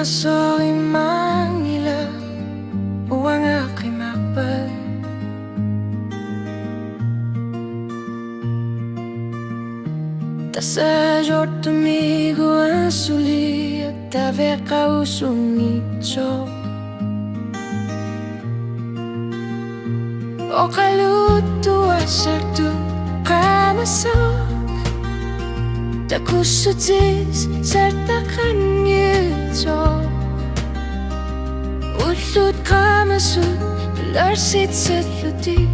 Kamaso'y mangila uwang ako'y makbal. Tasajor tumigo ang suli at tave kausungitso o kaluto asartu kamasok takusutis sartakan yitso ulut kamasut larsit setlutik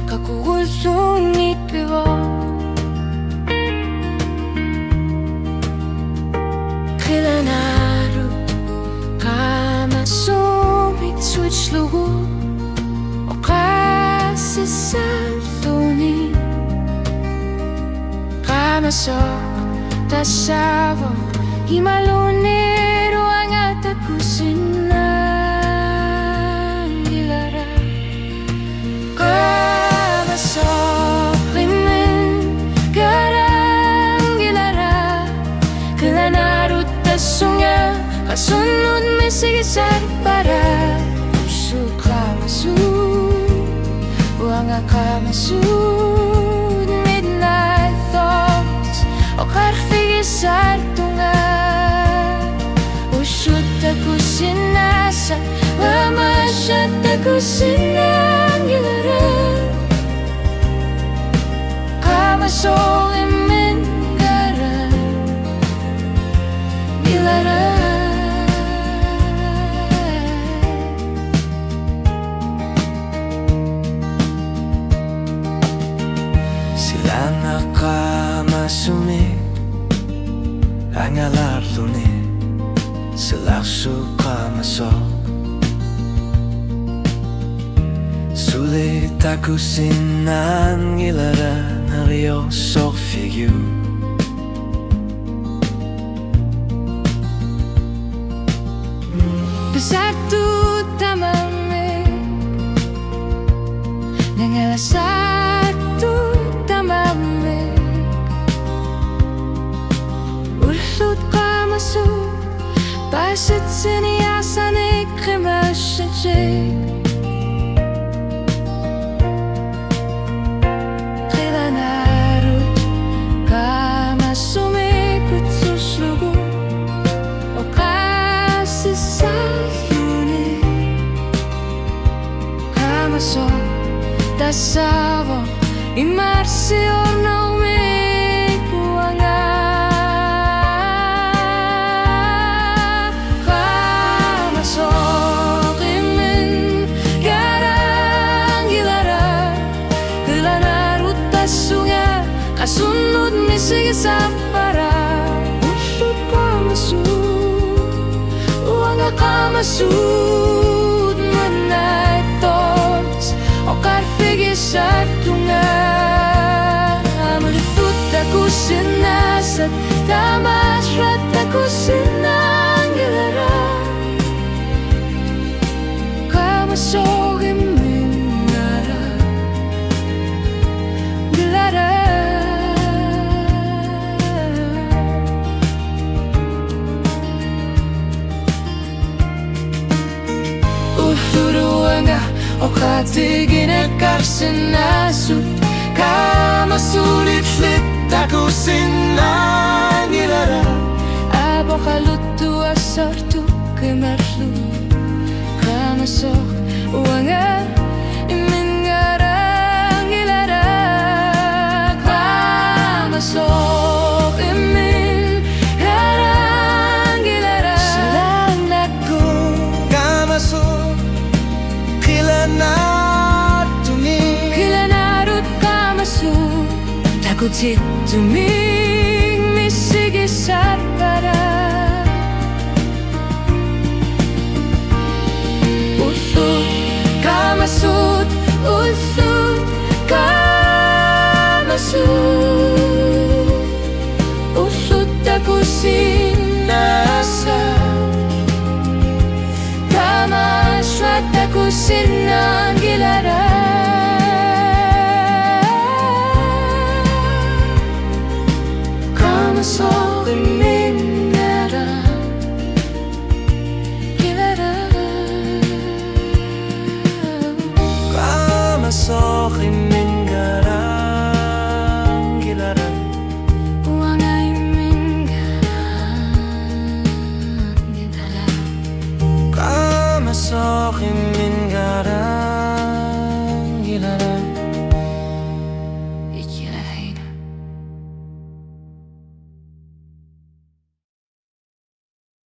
kakuulsungit pivo Kilanaru kamasumit switch lugu o kasisatuni kamasok tasavo himalunero ang atapusin ng ilara kamasok limen garang ilara kilanarut tasunga kasunod mesigisar para puso kamasud uang kamasud midnight thoughts o karfigisar tunga usut aku sinasa mamasat aku sinang ilara kamasok imen garang ilara silang nakamasumi ang alarluni selaksu kamasok sulit aku sinan ilara nario sok figyu Besartu tamame nangala satu tamame ulut kamasud pasit siniasan ikremasjek Kilanaru kamasumi kutsuslugu o kasisayuni kamasok tasavo imarsi orna umikuanga kamasok imen garang ilara kilanarut tasunga kasunod misigisap para ulut kamasud uang kamasud midnight thoughts o karfigisar tunga mulifut aku sinasat tamasrat aku sinang ilara kamasok imen garang ilara uhuruanga o katigina karsinasut kamasulit flit aku sinang ilara abo kalutu asartu kemarlu kamasok uanga imen garang ilara kamasok imen garang ilara silang aku kamasok Kilanarut kamasud takutit tuming misigisar para usut kamasud usut aku sinasa tamasrat aku sinang ilara